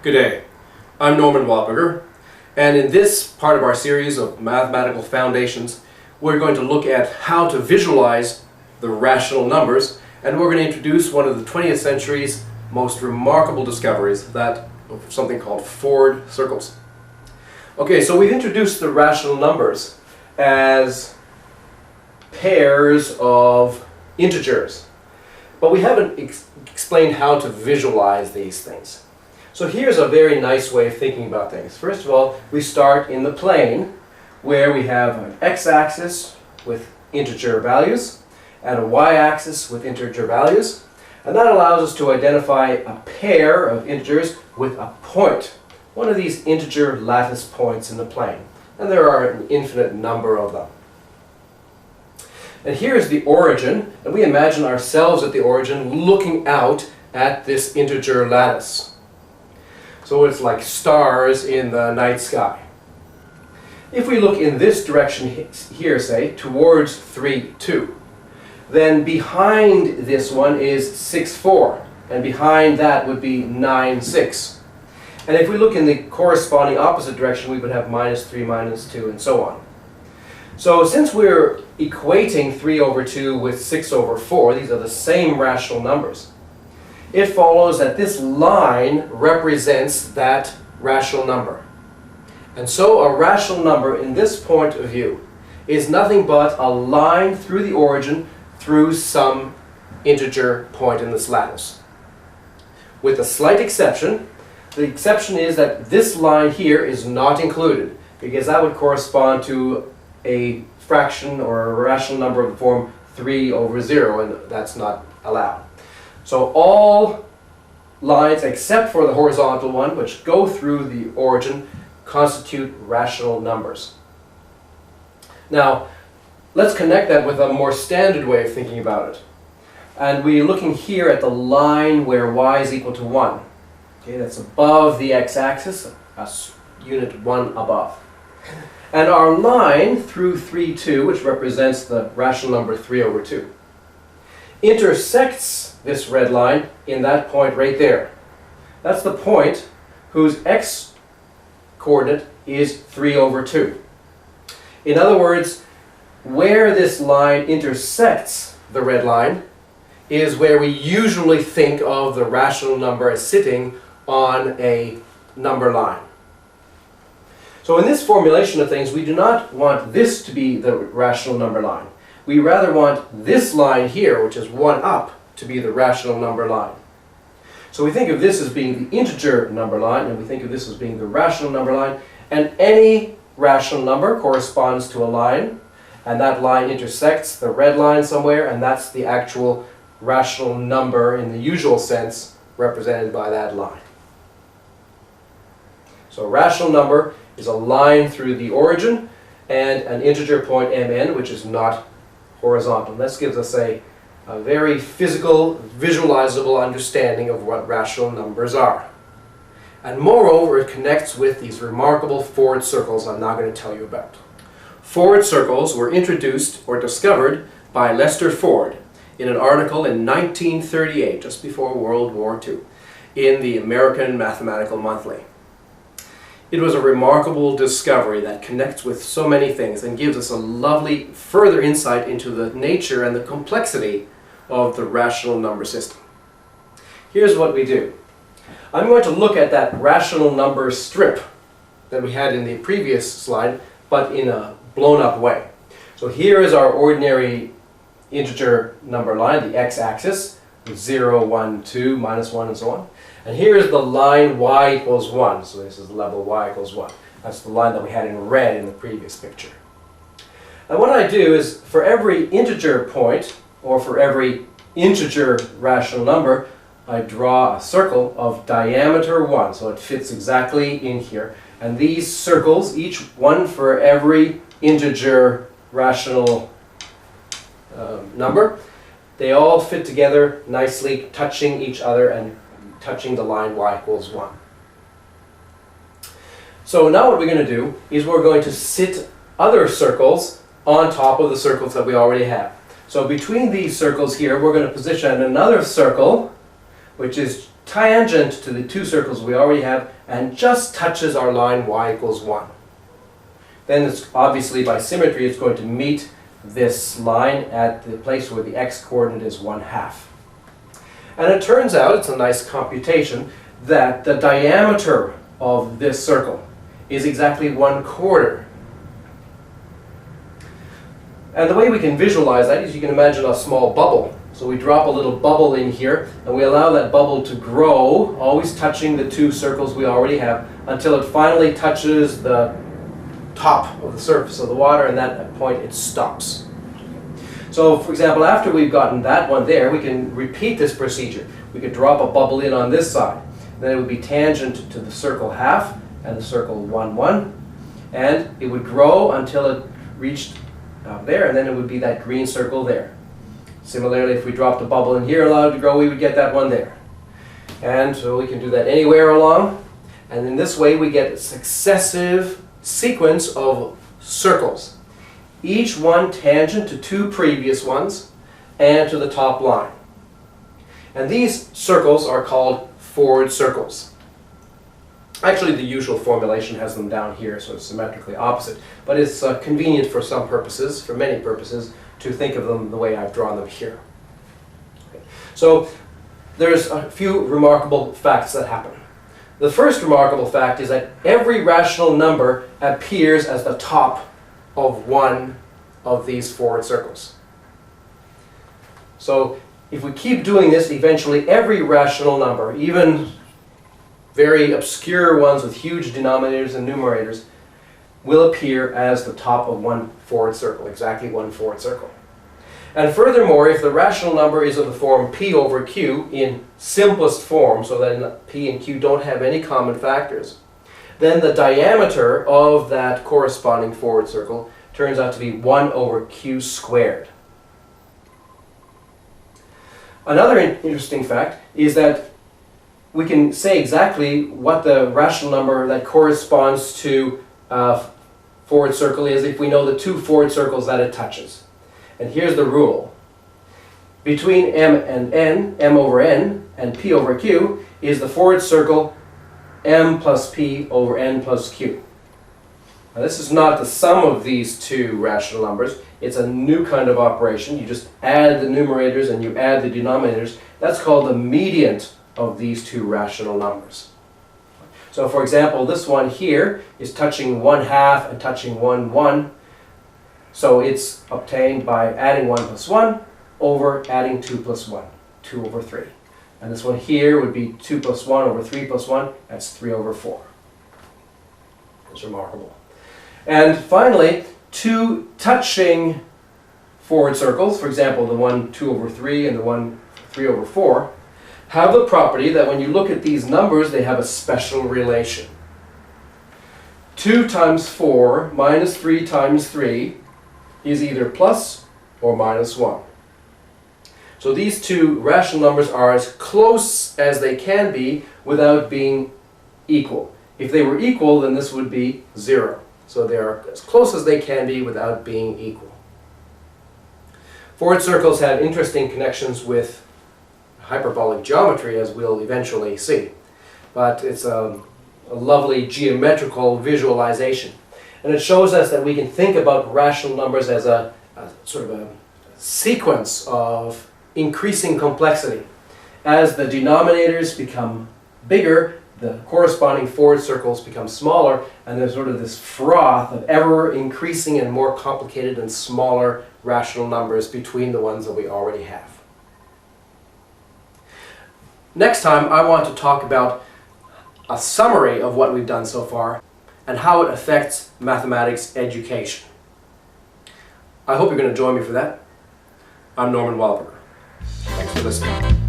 Good day. I'm Norman Wappiger, and in this part of our series of mathematical foundations, we're going to look at how to visualize the rational numbers, and we're going to introduce one of the 20th century's most remarkable discoveries, that of something called Ford circles. Okay, so we've introduced the rational numbers as pairs of integers, but we haven't explained how to visualize these things. So here's a very nice way of thinking about things. First of all, we start in the plane where we have an x-axis with integer values and a y-axis with integer values, and that allows us to identify a pair of integers with a point, one of these integer lattice points in the plane, and there are an infinite number of them. And here's the origin, and we imagine ourselves at the origin looking out at this integer lattice. So it's like stars in the night sky. If we look in this direction here, say, towards 3, 2, then behind this one is 6, 4, and behind that would be 9, 6. And if we look in the corresponding opposite direction, we would have minus 3, minus 2, and so on. So since we're equating 3 over 2 with 6 over 4, these are the same rational numbers, it follows that this line represents that rational number. And so a rational number in this point of view is nothing but a line through the origin through some integer point in this lattice. With a slight exception. The exception is that this line here is not included, because that would correspond to a fraction or a rational number of the form 3 over 0, and that's not allowed. So all lines except for the horizontal one, which go through the origin, constitute rational numbers. Now, let's connect that with a more standard way of thinking about it. And we're looking here at the line where y is equal to 1. Okay, that's above the x-axis, a unit 1 above. And our line through 3, 2, which represents the rational number 3 over 2, intersects this red line in that point right there. That's the point whose x-coordinate is 3 over 2. In other words, where this line intersects the red line is where we usually think of the rational number as sitting on a number line. So in this formulation of things, we do not want this to be the rational number line. We rather want this line here, which is 1 up, to be the rational number line. So we think of this as being the integer number line, and we think of this as being the rational number line, and any rational number corresponds to a line, and that line intersects the red line somewhere, and that's the actual rational number in the usual sense represented by that line. So a rational number is a line through the origin and an integer point mn, which is not horizontal. This gives us a very physical, visualizable understanding of what rational numbers are. And moreover, it connects with these remarkable Ford circles I'm now going to tell you about. Ford circles were introduced or discovered by Lester Ford in an article in 1938, just before World War II, in the American Mathematical Monthly. It was a remarkable discovery that connects with so many things and gives us a lovely further insight into the nature and the complexity of the rational number system. Here's what we do. I'm going to look at that rational number strip that we had in the previous slide, but in a blown up way. So here is our ordinary integer number line, the x-axis, 0, 1, 2, minus 1, and so on. And here is the line y equals 1. So this is the level y equals 1. That's the line that we had in red in the previous picture. And what I do is, for every integer point, or for every integer rational number, I draw a circle of diameter 1. So it fits exactly in here. And these circles, each one for every integer rational number, they all fit together nicely, touching each other and touching the line y equals 1. So now what we're going to do is we're going to sit other circles on top of the circles that we already have. So between these circles here, we're going to position another circle, which is tangent to the two circles we already have and just touches our line y equals 1. Then it's obviously by symmetry it's going to meet this line at the place where the x-coordinate is 1/2. And it turns out, it's a nice computation, that the diameter of this circle is exactly 1/4. And the way we can visualize that is you can imagine a small bubble. So we drop a little bubble in here and we allow that bubble to grow, always touching the two circles we already have, until it finally touches the top of the surface of the water, and at that point it stops. So for example, after we've gotten that one there, we can repeat this procedure. We could drop a bubble in on this side. Then it would be tangent to the circle 1/2 and the circle 1/1, and it would grow until it reached there, and then it would be that green circle there. Similarly, if we dropped a bubble in here, allowed it to grow, we would get that one there. And so we can do that anywhere along, and in this way we get a successive sequence of circles, each one tangent to two previous ones and to the top line. And these circles are called forward circles. Actually, the usual formulation has them down here, so it's symmetrically opposite, but it's convenient for some purposes, for many purposes, to think of them the way I've drawn them here. Okay. So there's a few remarkable facts that happen. The first remarkable fact is that every rational number appears as the top of one of these forward circles. So if we keep doing this, eventually every rational number, even very obscure ones with huge denominators and numerators, will appear as the top of one forward circle, exactly one forward circle. And furthermore, if the rational number is of the form p over q in simplest form, so that p and q don't have any common factors, then the diameter of that corresponding forward circle turns out to be 1 over q squared. Another interesting fact is that we can say exactly what the rational number that corresponds to forward circle is if we know the two forward circles that it touches. And here's the rule. Between m and n, m over n, and p over q, is the forward circle m plus p over n plus q. Now this is not the sum of these two rational numbers. It's a new kind of operation. You just add the numerators and you add the denominators. That's called the median of these two rational numbers. So for example, this one here is touching 1/2 and touching 1/1. So it's obtained by adding 1 plus 1 over adding 2 plus 1, 2 over 3. And this one here would be 2 plus 1 over 3 plus 1, that's 3 over 4. It's remarkable. And finally, two touching forward circles, for example, the one 2 over 3 and the one 3 over 4, have the property that when you look at these numbers, they have a special relation. 2 times 4 minus 3 times 3 is either plus or minus 1. So these two rational numbers are as close as they can be without being equal. If they were equal, then this would be 0. So they are as close as they can be without being equal. Forward circles have interesting connections with hyperbolic geometry, as we'll eventually see. But it's a lovely geometrical visualization. And it shows us that we can think about rational numbers as a sort of a sequence of increasing complexity. As the denominators become bigger, the corresponding forward circles become smaller, and there's sort of this froth of ever increasing and more complicated and smaller rational numbers between the ones that we already have. Next time, I want to talk about a summary of what we've done so far and how it affects mathematics education. I hope you're going to join me for that. I'm Norman Wahlberger. Thanks for listening.